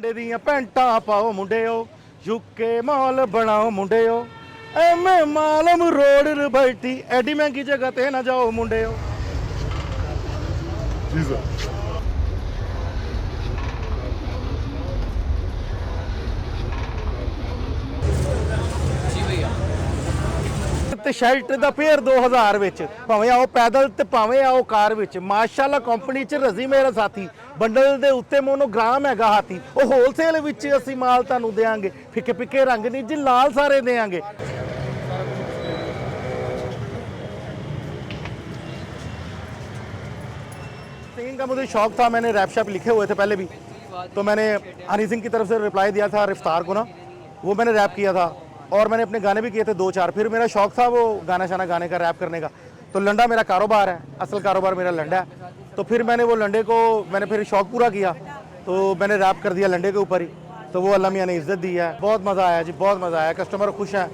लंडे दियां पैंटां पाओ मुंडेओ, UK mall बनाओ मुंडेओ, एम मालम रोड रिबर्टी, एडी महंगी जगह ते ना जाओ मुंडेओ। जी सर। ਤੇ ਸ਼ਰਟ ਦਾ ਪੇਅਰ 2000 ਵਿੱਚ, ਭਾਵੇਂ ਆਓ ਪੈਦਲ ਤੇ ਭਾਵੇਂ ਆਓ ਕਾਰ ਵਿੱਚ। ਮਾਸ਼ਾਅੱਲਾ ਕੰਪਨੀ ਚ ਰਜ਼ੀ ਮੇਰਾ ਸਾਥੀ, ਬੰਡਲ ਦੇ ਉੱਤੇ ਮੋਨੋਗ੍ਰਾਮ ਹੈਗਾ ਹਾਥੀ। ਉਹ ਹੋਲਸੇਲ ਵਿੱਚ ਅਸੀਂ ਮਾਲ ਤੁਹਾਨੂੰ ਦੇਾਂਗੇ, ਫਿੱਕੇ ਫਿੱਕੇ ਰੰਗ ਨਹੀਂ ਜੀ, ਲਾਲ ਸਾਰੇ ਦੇਾਂਗੇ। सिंगिंग का मुझे शौक था, मैंने रैप शैप लिखे हुए थे पहले भी, तो मैंने हनी सिंह की तरफ से रिप्लाई दिया था रफ्तार को ना, वो मैंने रैप किया था और मैंने अपने गाने भी किए थे 2-4। फिर मेरा शौक था वो गाना शाना गाने का, रैप करने का। तो लंडा मेरा कारोबार है, असल कारोबार मेरा लंडा है। तो फिर मैंने वो लंडे को मैंने फिर शौक पूरा किया, तो मैंने रैप कर दिया लंडे के ऊपर ही। तो वो अल्लाह मियाँ ने इज़्ज़त दी है। बहुत मज़ा आया जी, बहुत मज़ा आया। कस्टमर खुश हैं,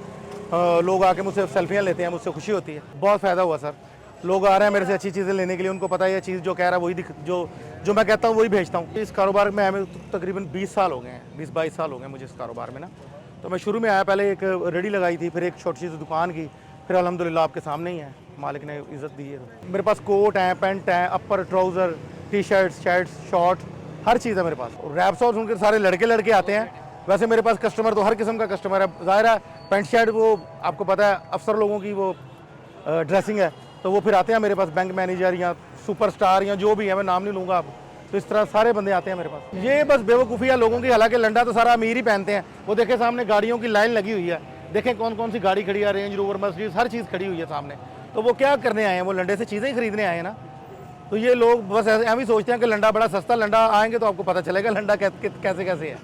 लोग आके मुझसे सेल्फियाँ लेते हैं, मुझसे खुशी होती है। बहुत फ़ायदा हुआ सर, लोग आ रहे हैं मेरे से अच्छी चीज़ें लेने के लिए। उनको पता है ये चीज़ जो कह रहा है वही जो मैं कहता हूँ वही भेजता हूँ। इस कारोबार में हमें तकरीबन 20 साल हो गए हैं, 20-22 साल हो गए मुझे इस कारोबार में ना। तो मैं शुरू में आया, पहले एक रेडी लगाई थी, फिर एक छोटी सी दुकान की, फिर अल्हम्दुलिल्लाह आपके सामने ही है, मालिक ने इज़्ज़त दी है। मेरे पास कोट हैं, पैंट हैं, अपर ट्राउज़र, टी शर्ट्स, शॉर्ट, हर चीज़ है मेरे पास। और रैप सॉन्ग सुनकर सारे लड़के आते हैं। वैसे मेरे पास कस्टमर तो हर किस्म का कस्टमर है। ज़ाहिर है पैंट शर्ट वो आपको पता है अफसर लोगों की वो ड्रेसिंग है, तो वो फिर आते हैं मेरे पास, बैंक मैनेजर या सुपरस्टार या जो भी है, मैं नाम नहीं लूँगा आप। तो इस तरह सारे बंदे आते हैं मेरे पास। ये बस बेवकूफ़ी है लोगों की, हालांकि लंडा तो सारा अमीर ही पहनते हैं। वो देखें सामने गाड़ियों की लाइन लगी हुई है, देखें कौन कौन सी गाड़ी खड़ी है, रेंज रोवर, मर्सिडीज, हर चीज़ खड़ी हुई है सामने। तो वो क्या करने आए हैं? वो लंडे से चीज़ें ही खरीदने आए हैं ना। तो ये लोग बस ऐसे ही सोचते हैं कि लंडा बड़ा सस्ता, लंडा आएंगे तो आपको पता चलेगा लंडा कैसे कैसे है।